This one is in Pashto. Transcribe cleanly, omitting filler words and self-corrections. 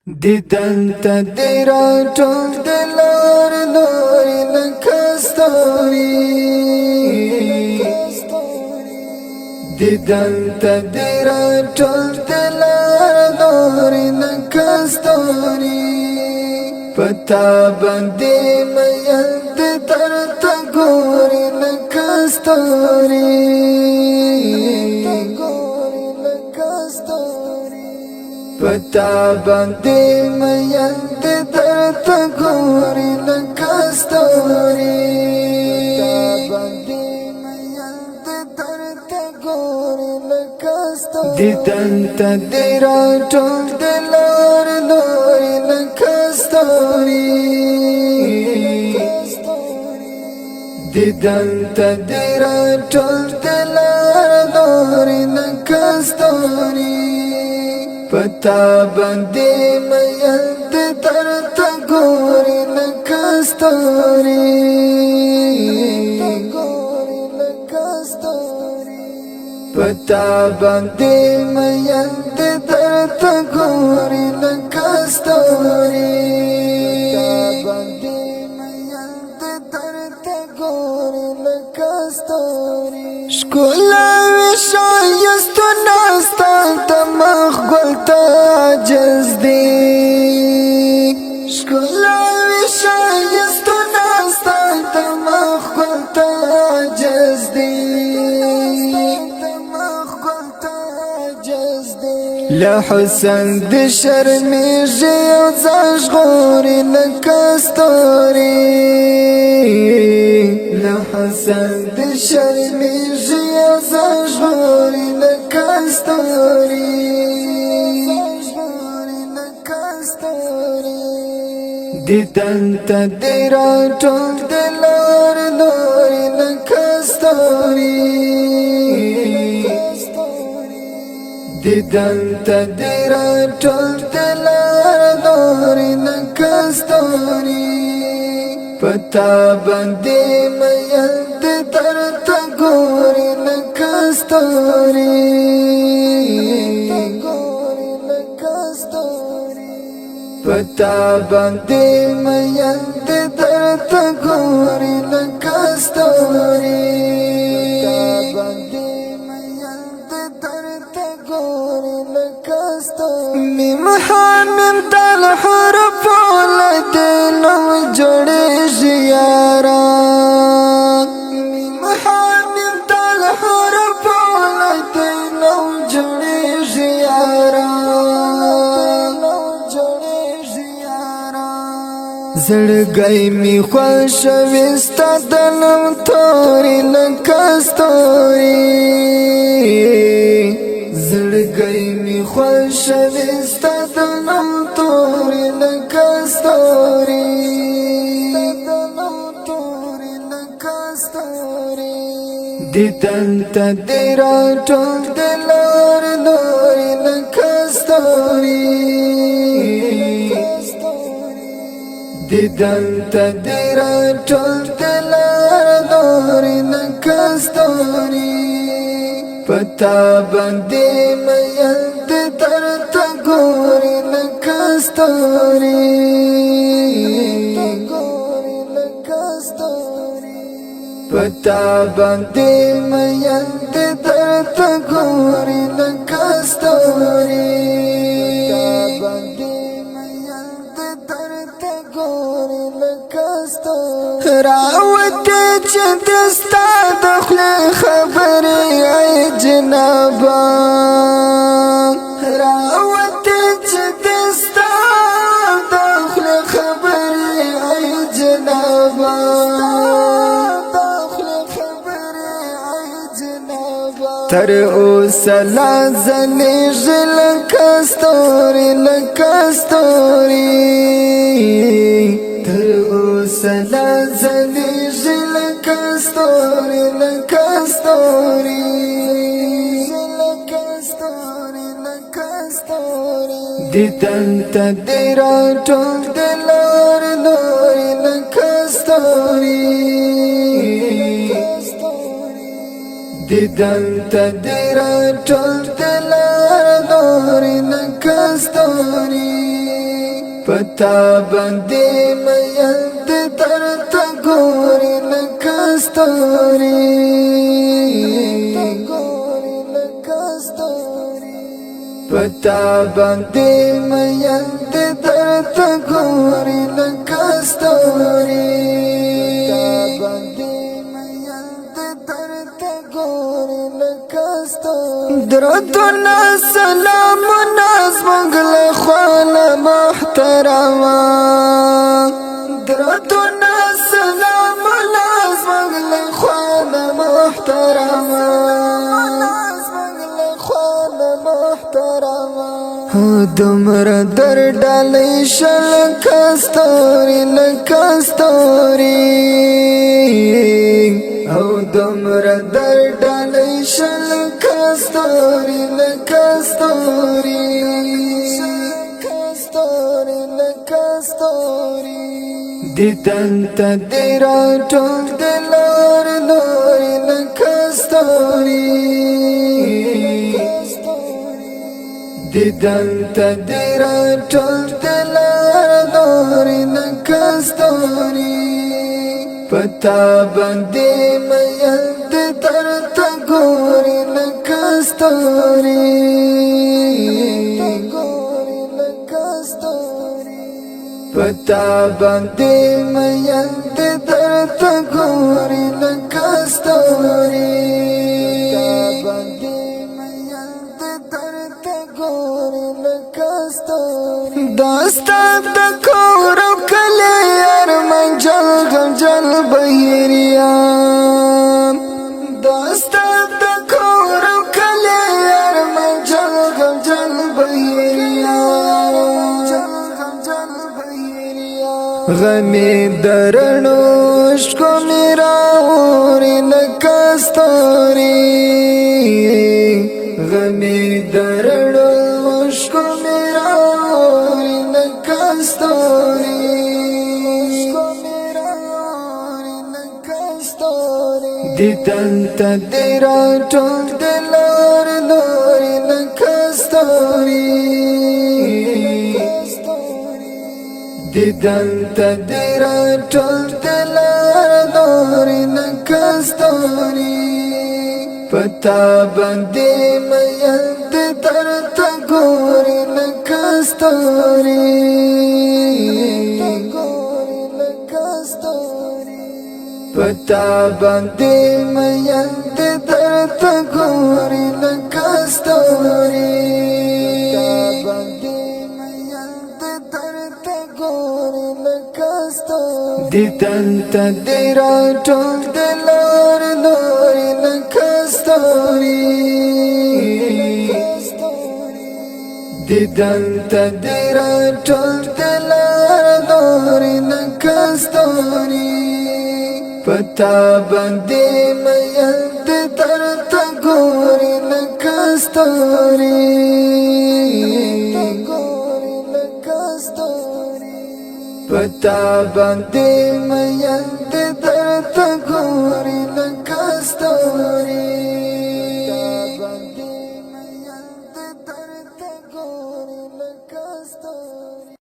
دیدن تا دیرا ټول دلار لوري لکستوري دیدن تا دیرا ټول دلار لوري لکستوري پتا باندې مېل د درد ګوري لکستوري پتا باندې مېل د درد ګوري لکستوري دیدن تا دیرا ټول دلار لوري لکستوري دیدن تا دیرا ټول دلار لوري لکستوري پتا باندې مېل د درد ګوري لکستوري پتا باندې مېل د درد ګوري لکستوري شکولا وشایست ناستا دماغ گلتا عجز دی شکولا وشایست ناستا دماغ گلتا عجز دی لحسن د شرمیږي او ځغوري لکستوري لحسن د شرمیږي او ځغوري لکستوري دیدن تا دیرا ټول دلار لوري لکستوري دیدن تا دیرا ټول دلار لوري لکستوري پتا باندې مېل د درد ګوري لکستوري پتا باندې مېل د درد ګوري لکستوري میم حامیم دل حرف ولدنو جوړیږي یاران میم حامیم دل حرف ولدنو جوړیږي یاران زړګی می خوښ وستا دلم توري لکستوري زړګی می خوښ وستا دلم توري لکستوري دیدن تا دیرا ټول دلار لوري لکستوري دیدن تا دیرا ټول دلار لوري لکستوري پتا باندې مېل د درد ګوري لکستوري پتا باندې مېل د درد ګوري لکستوري راوت چې دستا د خپل خبرې ای جنابا راوت چې دستا د خپل خبرې ای جنابا تر اوسه لا ځلېږي لکستوري لکستوري تر اوسه لا ځلېږي لکستوري لکستوري دیدن تا دیرا ټول دلار لوري لکستوري دیدن تا دیرا ټول دلار لوري لکستوري پتا باندې مین د درته ګوري لکه ستوري پتا باندې مین د درته ګوري لکه ستوري درتنا سلامنا زمنګل خواله محترما درتنا سلامنا زمنګل خواله محترما دمر در ډالې شل کستوري لکستوري او دمر در ډالې شل کستوري لکستوري دیدن تا دیرا ټول دلار لوري لکستوري دیدن تا دیرا ټول دلار لوري لکستوري پتا باندې مین د درته ګوري لکستوري پتا باندې مین د درته ګوري لکستوري داستا د کور کله ارمان جل غم جل بهیریان داستا د کور کله ارمان جل غم جل بهیریان غمی درنو شکو میرا اوری لکستوری غمی درنو شکو میرا اوری لکستوری دیدن تا دیرا ټول دلار لوري لکستوری دیدن تا دیرا ټول دلار لوري لکستوری پتا باندې مین د درته ګوري لکستوری پتا باندې مین د درته ګوري لکستوری دیدن تا دیرا ټول دلار لوري لکستوری دیدن تا دیرا ټول دلار لوري لکستوری پتا باندې مین د درته ګوري لکستوری پتا باندې مین د درته ګوري لکستوری